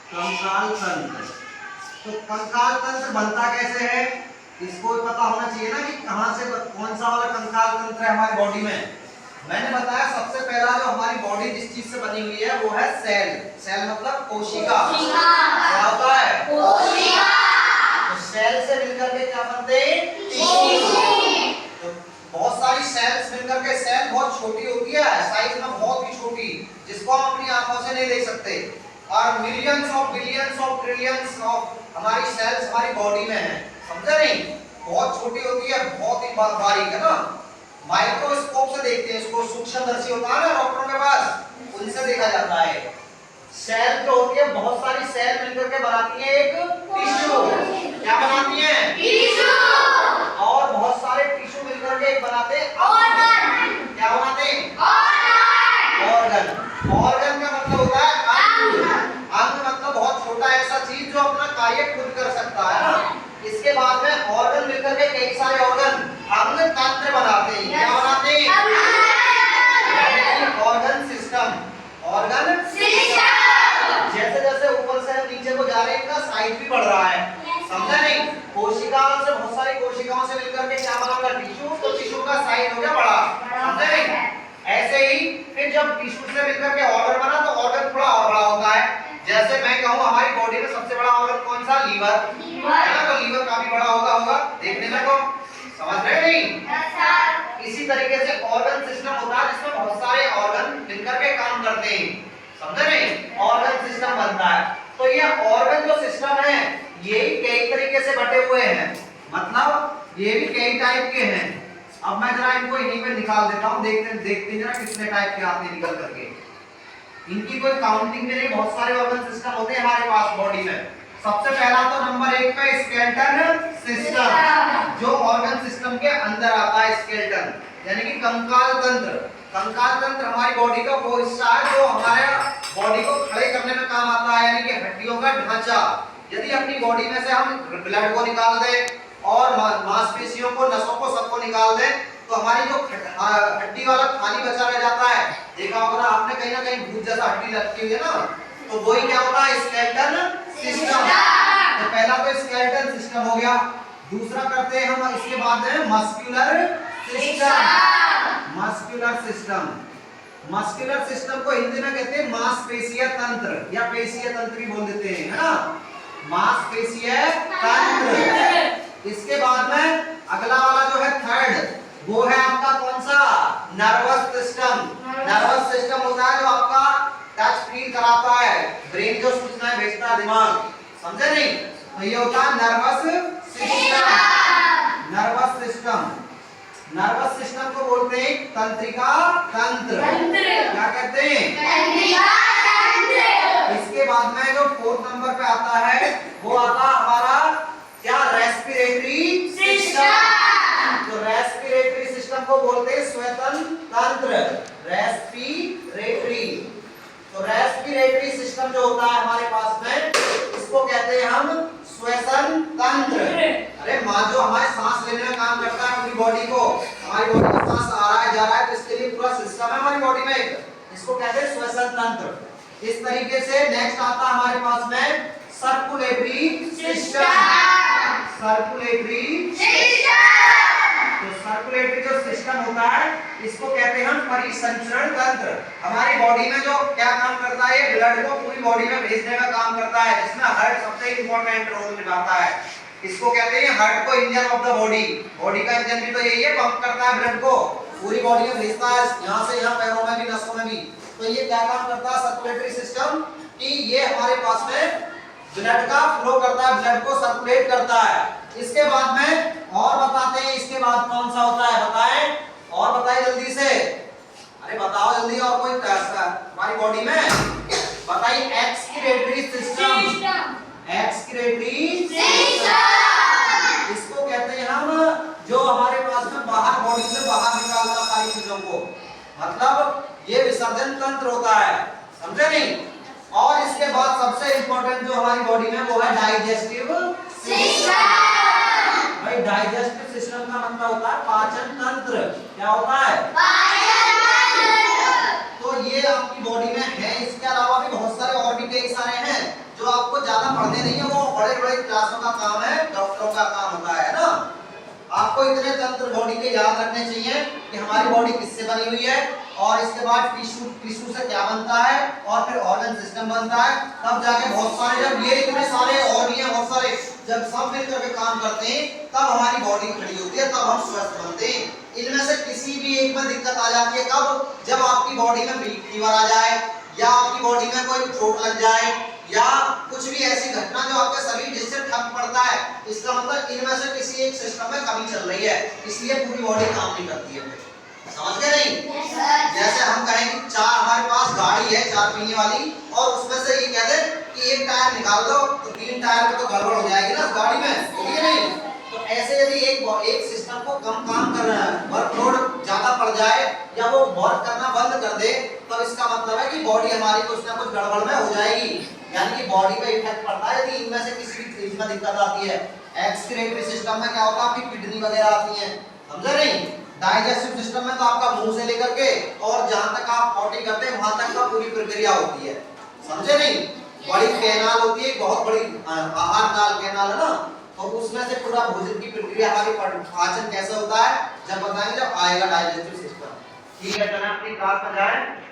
कंकाल तंत्र। तो कंकाल तंत्र बनता कैसे है, इसको पता होना चाहिए ना कि कहां से कौन सा वाला कंकाल तंत्र है हमारी बॉडी में। मैंने बताया सबसे पहला जो हमारी बॉडी जिस चीज से बनी हुई है वो है सेल। सेल मतलब कोशिका। क्या होता है? कोशिका। तो सेल से मिलकर के क्या बनते हैं? टिश्यू। तो बहुत सारी सेल्स मिलकर के, सेल बहुत छोटी होती है, साइज में बहुत ही छोटी, जिसको हम अपनी आंखों से नहीं देख सकते। और millions of billions of trillions of हमारी सेल्स हमारी बॉडी में है, समझे नहीं? बहुत छोटी होती है, बहुत ही बारीक है ना। माइक्रोस्कोप से देखते हैं इसको, सूक्ष्मदर्शी होता है ना डॉक्टरों के पास, उनसे देखा जाता है। सेल जो होती है, बहुत सारी सेल मिलकर के बनाती है एक टिश्यू। क्या बनाती है? टिश्यू। और बहुत सारे टिश्यू मिलकर के एक बनाते हैं ऑर्गन। क्या बनाते हैं? ऑर्गन। ऑर्गन का मतलब होता है अंग। अंग मतलब बहुत छोटा ऐसा चीज जो अपना कार्य खुद कर सकता है ना। इसके बाद में ऑर्गन मिलकर के कई सारे ऑर्गन अंग तंत्र बनाते हैं। क्या बनाते हैं? Organ system. Organ system. जैसे जैसे ऊपर से हम नीचे को जा रहे हैं, इनका साइज भी बढ़ रहा है, समझा नहीं? कोशिकाओं से, बहुत सारी कोशिकाओं से मिलकर के क्या बना होगा? टिश्यू। तो टिश्यू का साइज हो गया बड़ा, समझा नहीं? ऐसे ही फिर जब टिश्यू से मिलकर के ऑर्गन बना तो ऑर्गन थोड़ा और बड़ा होता है। जैसे मैं कहूँ हमारी बॉडी में सबसे बड़ा ऑर्गन कौन सा? लीवर है ना। तो लीवर काफी बड़ा होगा देखने में, तो समझ रहे नहीं? इसी तरीके से ऑर्गन सिस्टम होता है जिसमें बहुत सारे ऑर्गन मिलकर के काम करते हैं, समझे नहीं? ऑर्गन सिस्टम बनता है। तो ये ऑर्गन जो सिस्टम है ये कई तरीके से बटे हुए हैं, मतलब ये भी कई टाइप के हैं। अब मैं जरा इनको यहीं पे निकाल देता हूँ, देखते जरा कितने टाइप के आते हैं निकल करके। इनकी कोई काउंटिंग में नहीं, बहुत सारे ऑर्गन सिस्टम होते हैं हमारे पास बॉडी में। सबसे पहला तो नंबर 1 पे स्केलेटन सिस्टम, जो ऑर्गन सिस्टम के अंदर आता है। स्केलेटन यानी कि कंकाल तंत्र। कंकाल तंत्र हमारी बॉडी का वो हिस्सा है जो हमारे बॉडी को खड़े करने में काम आता है, यानी कि हड्डियों का ढांचा। यदि अपनी बॉडी में से हम ब्लड को निकाल दें और मांसपेशियों को, नसों को, सबको निकाल दें, तो हमारी जो हड्डी वाला खाली बचा रह जाता है। देखा होगा ना आपने, कहीं ना कहीं भूत जैसा हड्डी लगती हुई है ना, तो वही क्या होता है? Skeleton system. तो पहला तो स्केलेटन सिस्टम हो गया। दूसरा करते हैं हम इसके बाद में muscular system. Muscular system. Muscular system को हिंदी में कहते हैं मांसपेशीय तंत्र या पेशीय तंत्र भी बोल देते हैं, है ना। मांसपेशीय तंत्र। इसके बाद में अगला वाला जो है थर्ड, वो है आपका कौन सा? Nervous system. नर्वस सिस्टम होता है जो आपका टच फील कराता है, ब्रेन जो सूचनाएं भेजता है दिमाग, समझे नहीं? तो ये होता है nervous system. Nervous system. Nervous system को बोलते हैं तंत्रिका तंत्र। क्या कहते हैं? तंत्रिका तंत्र। इसके बाद में जो 4th नंबर पे आता है वो आता हमारा क्या? Respiratory system. तो रेस्पिरेटरी सिस्टम को बोलते हैं श्वसन तंत्र। रेस्पिरेटरी। तो रेस्पिरेटरी सिस्टम जो होता है हमारे पास में, इसको कहते हैं हम श्वसन तंत्र। अरे मां जो हमारे सांस लेने में काम करता है पूरी बॉडी को, हमारी बॉडी में सांस आ रहा है जा रहा है, तो इसके लिए पूरा सिस्टम है हमारी बॉडी में, इसको कहते हैं श्वसन तंत्र। इस तरीके से नेक्स्ट आता है हमारे पास में सर्कुलेटरी सिस्टम। Circulatory system. तो सर्कुलेटरी जो सिस्टम होता है इसको कहते हैं हम परिसंचरण तंत्र। हमारी बॉडी में जो क्या काम करता है? ये ब्लड को पूरी बॉडी में भेजने का काम करता है, जिसमें हार्ट सबसे इंपॉर्टेंट रोल निभाता है। इसको कहते हैं हार्ट को engine of the body. Body का इंजन भी तो यही है, पंप करता है ब्लड को, पूरी बॉडी में भेजता है, यहाँ से यहाँ, पैरों में भी, नसों में भी। तो ये क्या काम करता है सर्कुलेटरी सिस्टम कि ये हमारे पास में ब्लड का फ्लो करता है, ब्लड को सर्कुलेट करता है। इसके बाद में और बताते हैं, इसके बाद कौन सा होता है बताएं, और बताइए जल्दी से। अरे बताओ जल्दी, और कोई हमारी बॉडी में बताइए। Excretory system. Excretory system. इसको कहते हैं हम जो हमारे पास में बाहर, बॉडी से बाहर निकालता सारी चीजों को, मतलब ये विसर्जन तंत्र होता है, समझे नहीं? और इसके बाद सबसे इंपॉर्टेंट जो हमारी बॉडी में वो है डाइजेस्टिव सिस्टम। भाई डाइजेस्टिव सिस्टम का मतलब होता है पाचन तंत्र। क्या होता है? पाचन तंत्र। तो ये आपकी बॉडी में है, इसके अलावा भी बहुत सारे और भी कई सारे हैं जो आप स्ट्रक्चर बॉडी के याद रखने चाहिए कि हमारी बॉडी किससे बनी हुई है, और इसके बाद टिश्यू से क्या बनता है, और फिर ऑर्गन सिस्टम बनता है। तब जाके बहुत सारे, जब ये इतने सारे ऑर्गन बहुत सारे जब सब मिलकर के काम करते हैं तब हमारी बॉडी खड़ी होती है, तब हम स्वस्थ बनते हैं। इनमें से किसी भी एक में दिक्कत आ जाती है, कब? जब आपकी बॉडी में फीवर आ जाए, या आपकी बॉडी में कोई चोट लग जाए, या कुछ भी ऐसी घटना जो आपके शरीर जिससे ठप पड़ता है, इसका मतलब इनमें से किसी एक सिस्टम में कमी चल रही है, इसलिए पूरी बॉडी काम नहीं करती है। समझ गए नहीं? जैसे हम कहें कि हमारे पास गाड़ी है 4 पहिए वाली, और उसमें से ये कह दे कि एक टायर निकाल दो, तो 3 टायर में तो गड़बड़ हो जाएगी ना गाड़ी में, होगी नहीं? तो ऐसे यदि एक सिस्टम को कम काम कर रहा है, वर्कलोड ज्यादा पड़ जाए, या वो वर्क करना बंद कर दे, तो इसका मतलब है कि बॉडी हमारी कुछ ना कुछ गड़बड़ में हो जाएगी, यानी कि बॉडी पे इफेक्ट पड़ता है यदि इनमें से किसी भी चीज में दिक्कत आती है। एक्सक्रीटरी सिस्टम में क्या होता है, आपकी किडनी वगैरह आती है, समझे नहीं? डाइजेस्टिव सिस्टम में तो आपका मुंह से लेकर के और जहां तक आप पॉटी करते हैं वहां तक का पूरी प्रक्रिया होती है, समझे नहीं? बड़ी कैनाल होती है, बहुत बड़ी आहार नाल कैनाल है ना, तो उसमें से पूरा भोजन की प्रक्रिया, हमारी पाचन कैसे होता है, जब बताएंगे जब आएगा डाइजेस्टिव सिस्टम। ठीक है, चलो अपनी क्लास में जाएं।